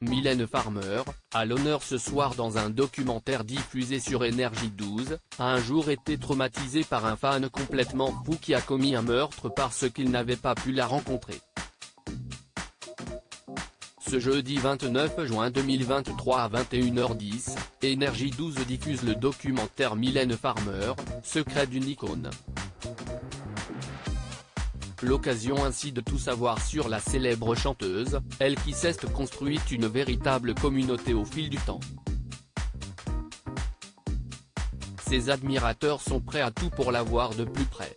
Mylène Farmer, à l'honneur ce soir dans un documentaire diffusé sur Énergie 12, a un jour été traumatisée par un fan complètement fou qui a commis un meurtre parce qu'il n'avait pas pu la rencontrer. Ce jeudi 29 juin 2023 à 21h10, Énergie 12 diffuse le documentaire Mylène Farmer, secret d'une icône. L'occasion ainsi de tout savoir sur la célèbre chanteuse, elle qui s'est construite une véritable communauté au fil du temps. Ses admirateurs sont prêts à tout pour la voir de plus près.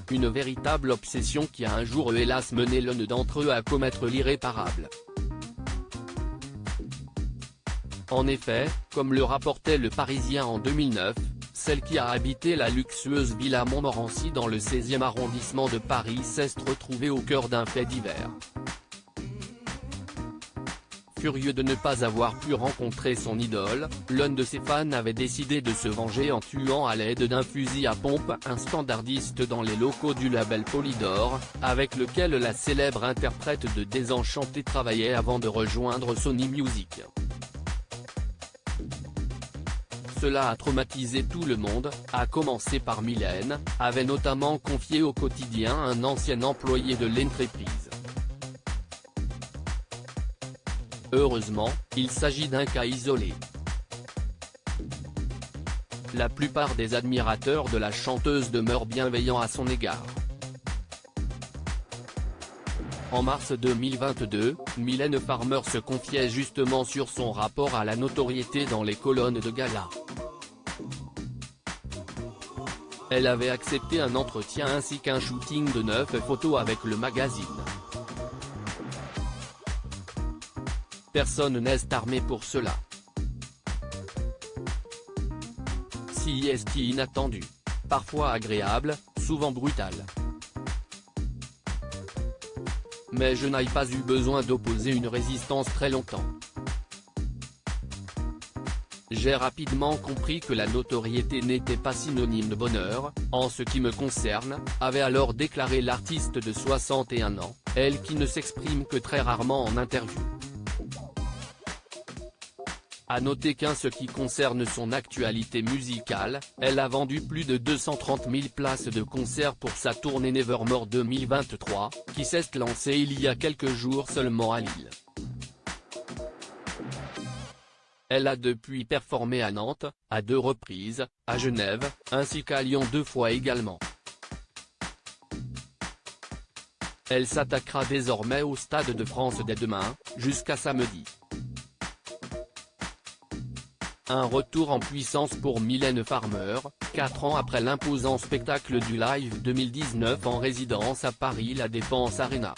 Une véritable obsession qui a un jour hélas mené l'un d'entre eux à commettre l'irréparable. En effet, comme le rapportait Le Parisien en 2009, celle qui a habité la luxueuse villa Montmorency dans le 16e arrondissement de Paris s'est retrouvée au cœur d'un fait divers. Furieux de ne pas avoir pu rencontrer son idole, l'un de ses fans avait décidé de se venger en tuant à l'aide d'un fusil à pompe un standardiste dans les locaux du label Polydor, avec lequel la célèbre interprète de Désenchanté travaillait avant de rejoindre Sony Music. Cela a traumatisé tout le monde, à commencer par Mylène, avait notamment confié au Quotidien un ancien employé de l'entreprise. Heureusement, il s'agit d'un cas isolé. La plupart des admirateurs de la chanteuse demeurent bienveillants à son égard. En mars 2022, Mylène Farmer se confiait justement sur son rapport à la notoriété dans les colonnes de gala. Elle avait accepté un entretien ainsi qu'un shooting de 9 photos avec le magazine. Personne n'est armé pour cela. Si est inattendu. Parfois agréable, souvent brutal. Mais je n'ai pas eu besoin d'opposer une résistance très longtemps. J'ai rapidement compris que la notoriété n'était pas synonyme de bonheur, en ce qui me concerne, avait alors déclaré l'artiste de 61 ans, elle qui ne s'exprime que très rarement en interview. À noter qu'en ce qui concerne son actualité musicale, elle a vendu plus de 230 000 places de concert pour sa tournée Nevermore 2023, qui s'est lancée il y a quelques jours seulement à Lille. Elle a depuis performé à Nantes, à 2 reprises, à Genève, ainsi qu'à Lyon 2 fois également. Elle s'attaquera désormais au Stade de France dès demain, jusqu'à samedi. Un retour en puissance pour Mylène Farmer, 4 ans après l'imposant spectacle du Live 2019 en résidence à Paris La Défense Arena.